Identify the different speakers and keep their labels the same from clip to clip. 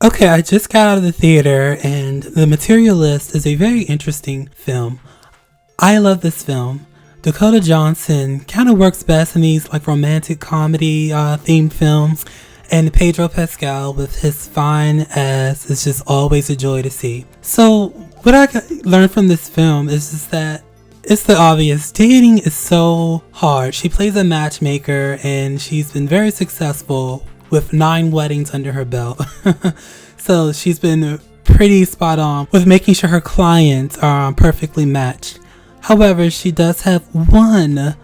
Speaker 1: Okay, I just got out of the theater, and The Materialist is a very interesting film. I love this film. Dakota Johnson kind of works best in these like romantic comedy themed films, and Pedro Pascal with his fine ass is just always a joy to see. So what I learned from this film is just that it's the obvious. Dating is so hard. She plays a matchmaker, and she's been very successful with 9 weddings under her belt. So she's been pretty spot on with making sure her clients are perfectly matched. However, she does have one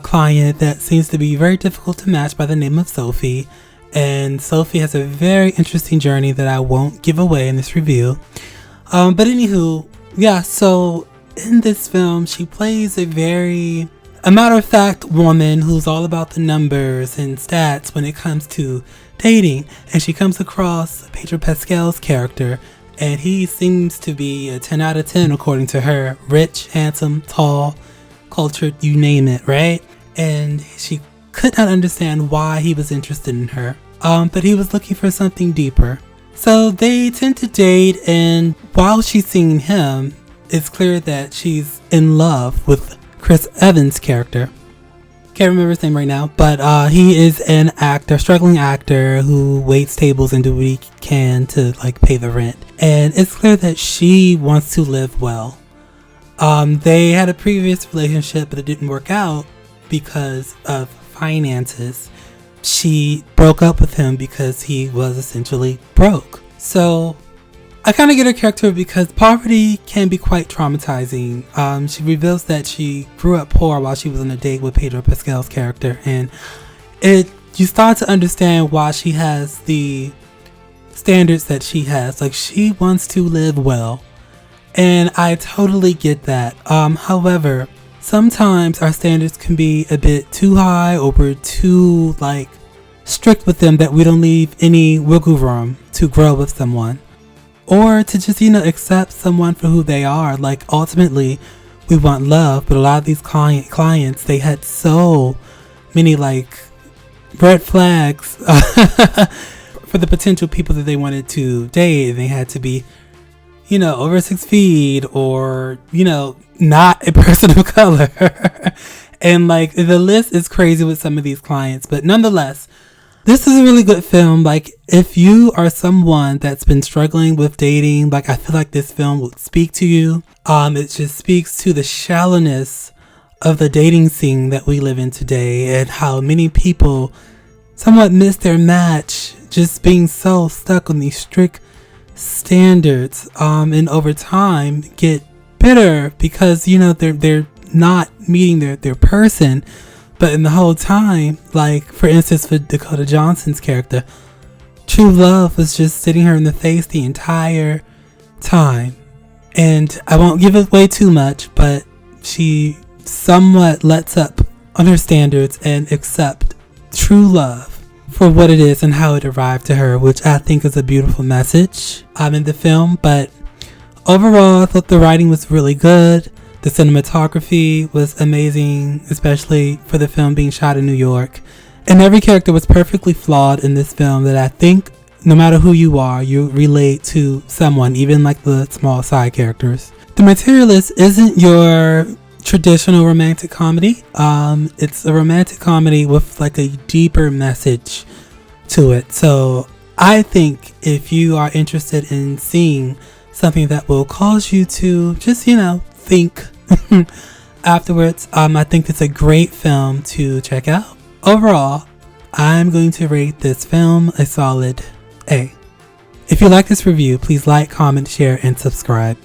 Speaker 1: client that seems to be very difficult to match by the name of Sophie. And Sophie has a very interesting journey that I won't give away in this review. But anywho, yeah, so in this film, she plays a matter-of-fact woman who's all about the numbers and stats when it comes to dating. And she comes across Pedro Pascal's character, and he seems to be a 10 out of 10 according to her. Rich, handsome, tall, cultured, you name it, right? And she could not understand why he was interested in her. But he was looking for something deeper. So they tend to date, and while she's seeing him, it's clear that she's in love with Chris Evans' character. Can't remember his name right now, but he is an actor, struggling actor who waits tables and do what he can to like pay the rent. And it's clear that she wants to live well. They had a previous relationship, but it didn't work out because of finances. She broke up with him because he was essentially broke. So I kind of get her character because poverty can be quite traumatizing. She reveals that she grew up poor while she was on a date with Pedro Pascal's character, and you start to understand why she has the standards that she has. Like, she wants to live well, and I totally get that. However, sometimes our standards can be a bit too high, or we're too like strict with them that we don't leave any wiggle room to grow with someone. Or to just, accept someone for who they are. Like, ultimately, we want love, but a lot of these clients, they had so many, like, red flags for the potential people that they wanted to date. They had to be, over 6 feet, or, not a person of color. And, like, the list is crazy with some of these clients. But nonetheless, this is a really good film. Like, if you are someone that's been struggling with dating, like, I feel like this film would speak to you. It just speaks to the shallowness of the dating scene that we live in today, and how many people somewhat miss their match, just being so stuck on these strict standards, and over time get bitter because, they're not meeting their person. But in the whole time, like, for instance, for Dakota Johnson's character, true love was just sitting her in the face the entire time. And I won't give away too much, but she somewhat lets up on her standards and accept true love for what it is and how it arrived to her, which I think is a beautiful message in the film. But overall, I thought the writing was really good. The cinematography was amazing, especially for the film being shot in New York. And every character was perfectly flawed in this film, that I think no matter who you are, you relate to someone, even like the small side characters. The Materialist isn't your traditional romantic comedy. It's a romantic comedy with like a deeper message to it. So I think if you are interested in seeing something that will cause you to just, think afterwards, I think it's a great film to check out. Overall, I'm going to rate this film a solid A. If you like this review, please like, comment, share, and subscribe.